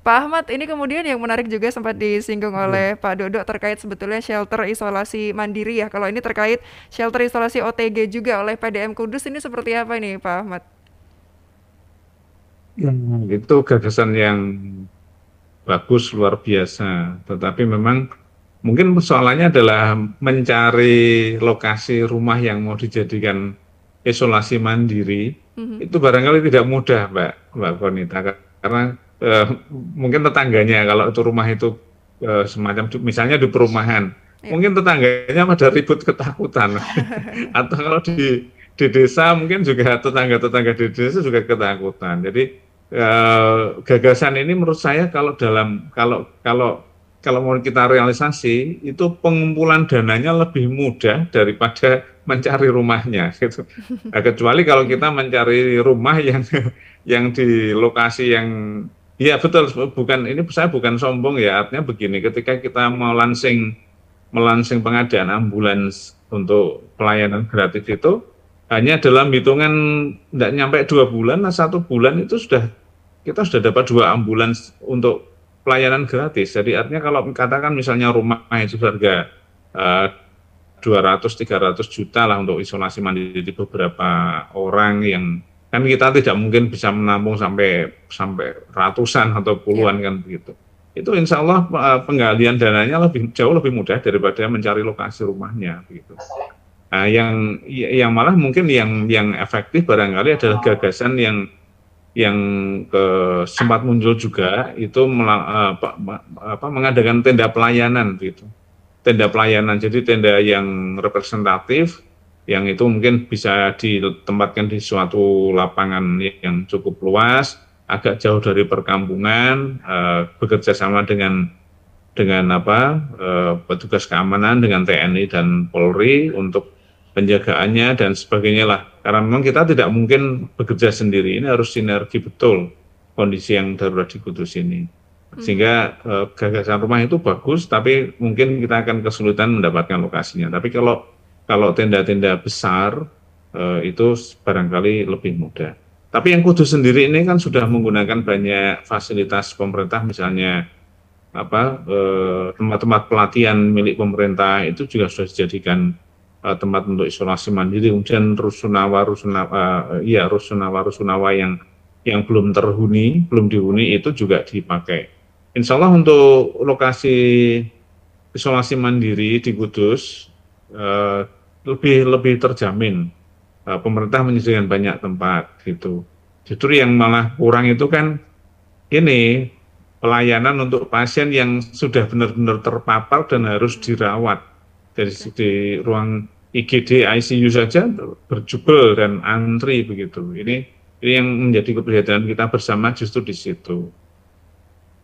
Pak Ahmad, ini kemudian yang menarik juga sempat disinggung oleh Pak Dodo terkait sebetulnya shelter isolasi mandiri ya. Kalau ini terkait shelter isolasi OTG juga oleh PDM Kudus, ini seperti apa ini Pak Ahmad? Ya, itu gagasan yang bagus luar biasa. Tetapi memang mungkin persoalannya adalah mencari lokasi rumah yang mau dijadikan isolasi mandiri Mhm. itu barangkali tidak mudah, Mbak Konita, karena eh, mungkin tetangganya kalau itu rumah itu semacam misalnya di perumahan, Ya. mungkin tetangganya pada ribut ketakutan, atau kalau di desa mungkin juga tetangga-tetangga di desa juga ketakutan. Jadi gagasan ini menurut saya kalau kalau mau kita realisasi itu pengumpulan dananya lebih mudah daripada mencari rumahnya gitu. Nah, kecuali kalau kita mencari rumah yang yang di lokasi yang ya betul, bukan ini saya bukan sombong ya, artinya begini, ketika kita mau melansing pengadaan ambulans untuk pelayanan gratis itu hanya dalam hitungan tidak nyampe 2 bulan, 1 bulan itu kita sudah dapat 2 ambulans untuk pelayanan gratis. Jadi artinya kalau katakan misalnya rumah itu harga 200-300 juta lah untuk isolasi mandiri di beberapa orang yang kan kita tidak mungkin bisa menampung sampai sampai ratusan atau Ya. puluhan kan begitu. Itu insya Allah penggalian dananya jauh lebih mudah daripada mencari lokasi rumahnya begitu. Nah, yang malah mungkin yang efektif barangkali adalah gagasan yang sempat muncul juga itu mengadakan tenda pelayanan gitu. Tenda pelayanan, jadi tenda yang representatif yang itu mungkin bisa ditempatkan di suatu lapangan yang cukup luas, agak jauh dari perkampungan, bekerja sama dengan petugas keamanan, dengan TNI dan Polri untuk penjagaannya dan sebagainya lah. Karena memang kita tidak mungkin bekerja sendiri, ini harus sinergi betul kondisi yang darurat di Kudus ini. Mhm. Sehingga gagasan rumah itu bagus, tapi mungkin kita akan kesulitan mendapatkan lokasinya. Tapi kalau kalau tenda-tenda besar itu barangkali lebih mudah. Tapi yang Kudus sendiri ini kan sudah menggunakan banyak fasilitas pemerintah, misalnya tempat-tempat pelatihan milik pemerintah itu juga sudah dijadikan tempat untuk isolasi mandiri. Kemudian rusunawa yang belum belum dihuni itu juga dipakai. Insya Allah untuk lokasi isolasi mandiri di Kudus eh, lebih lebih terjamin. Pemerintah menyediakan banyak tempat gitu. Justru yang malah kurang itu kan ini pelayanan untuk pasien yang sudah benar-benar terpapar dan harus dirawat dari Oke. di ruang IGD, ICU saja berjubel dan antri begitu. Ini yang menjadi keprihatinan kita bersama justru di situ.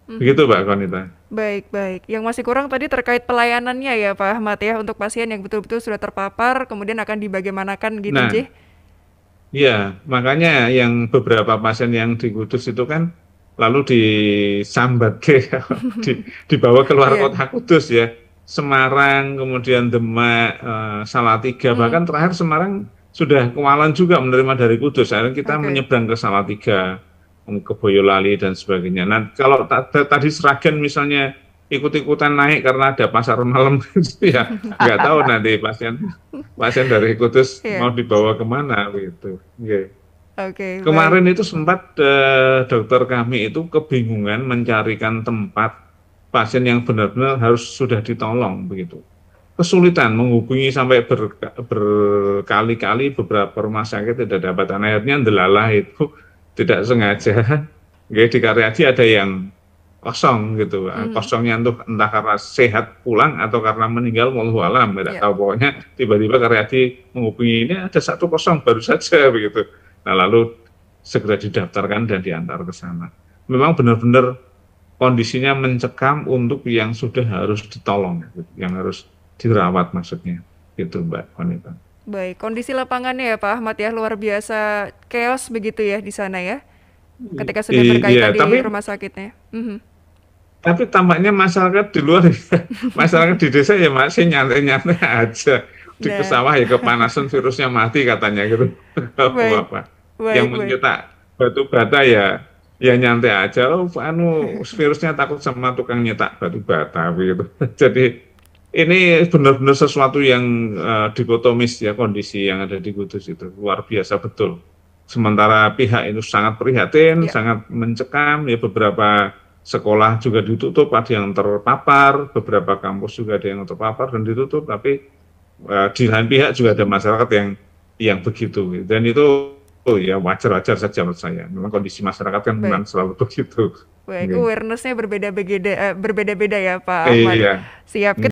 Mhm. Begitu, Mbak Konita. Baik, baik. Yang masih kurang tadi terkait pelayanannya ya Pak Ahmad ya untuk pasien yang betul-betul sudah terpapar kemudian akan dibagaimanakan gitu, Nah, Jih? ya makanya yang beberapa pasien yang di Kudus itu kan lalu disambat dibawa keluar Iya. kota Kudus ya. Semarang, kemudian Demak, Salatiga, Hmm. bahkan terakhir Semarang sudah kewalan juga menerima dari Kudus. Akhirnya kita Oke. menyeberang ke Salatiga, ke Boyolali dan sebagainya. Nah, kalau tadi Sragen misalnya ikut-ikutan naik karena ada pasar malam, ya nggak tahu nanti pasien pasien dari Kudus Iya. mau dibawa kemana gitu. Oke. Oke, baik. Kemarin itu sempat dokter kami itu kebingungan mencarikan tempat pasien yang benar-benar harus sudah ditolong begitu. Kesulitan menghubungi sampai berkali-kali beberapa rumah sakit tidak dapat. Akhirnya ndelalah itu tidak sengaja. Oke, di Karyadi ada yang kosong gitu. Mhm. Kosongnya entah karena sehat pulang atau karena meninggal, wallahu alam, tidak Ya. tahu. Pokoknya tiba-tiba Karyadi menghubungi, ini ada satu kosong baru saja begitu. Nah, lalu segera didaftarkan dan diantar ke sana. Memang benar-benar kondisinya mencekam untuk yang sudah harus ditolong, yang harus dirawat maksudnya. Gitu, Mbak Wanita. Baik, kondisi lapangannya ya Pak Ahmad ya luar biasa chaos begitu ya di sana ya. Ketika sudah Iya, berkaitan di tapi rumah sakitnya. Mhm. tampaknya masyarakat di luar, masyarakat di desa ya masih nyantai-nyantai aja. Di Nah, sawah ya kepanasan virusnya mati katanya gitu. baik. Apa-apa. Yang Baik, baik. mencetak batu bata ya ya nyantai aja, oh anu virusnya takut sama tukang nyetak batu bata gitu. Jadi ini benar-benar sesuatu yang dikotomis ya, kondisi yang ada di Kudus itu luar biasa betul. Sementara pihak itu sangat prihatin, Ya, sangat mencekam, ya beberapa sekolah juga ditutup, ada yang terpapar, beberapa kampus juga ada yang terpapar dan ditutup, tapi di lain pihak juga ada masyarakat yang begitu, dan itu ya wajar-wajar saja menurut saya. Memang kondisi masyarakat kan memang baik. selalu begitu. Baik, Oke. awareness-nya berbeda-beda ya Pak Ahmad. Iya. Siap.